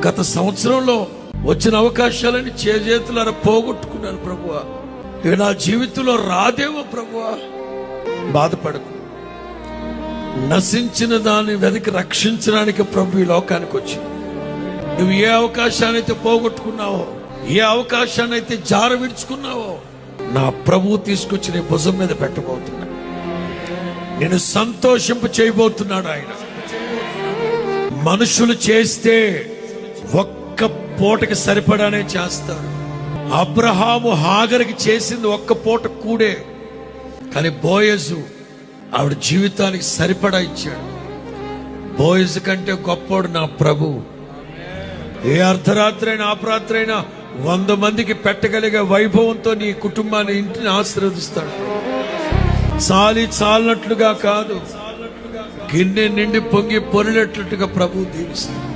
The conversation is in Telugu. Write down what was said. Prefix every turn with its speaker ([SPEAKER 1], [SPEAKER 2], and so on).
[SPEAKER 1] గత సంవత్సరంలో వచ్చిన అవకాశాలని చేతులారా పోగొట్టుకున్నాను ప్రభువా. ఇవి నా జీవితంలో రాదేమో ప్రభువా. బాధపడకు. నశించిన దాన్ని వెతికి రక్షించడానికి ప్రభు ఈ లోకానికి వచ్చి, నువ్వు ఏ అవకాశాన్ని అయితే పోగొట్టుకున్నావో, ఏ అవకాశాన్ని అయితే జార విడుచుకున్నావో, నా ప్రభువు తీసుకొచ్చి నీ భుజం మీద పెట్టబోతున్నా. నేను సంతోషింప చేయబోతున్నాడు ఆయన. మనుషులు చేస్తే ఒక్క పూటకి సరిపడానే చేస్తారు. అబ్రహాము హాగర్కి చేసింది ఒక్క పూట కూడే, కానీ బోయజు ఆవిడ జీవితానికి సరిపడా ఇచ్చాడు. బోయజు కంటే గొప్పోడు నా ప్రభు. ఏ అర్ధరాత్రి అయినా అపరాత్రి అయినా 100 మందికి పెట్టగలిగే వైభవంతో నీ కుటుంబాన్ని, ఇంటిని ఆశీర్వదిస్తాడు. చాలినట్లుగా కాదు, గిన్నె నిండి పొంగి పొరినట్లుగా ప్రభు దీవిస్తాడు.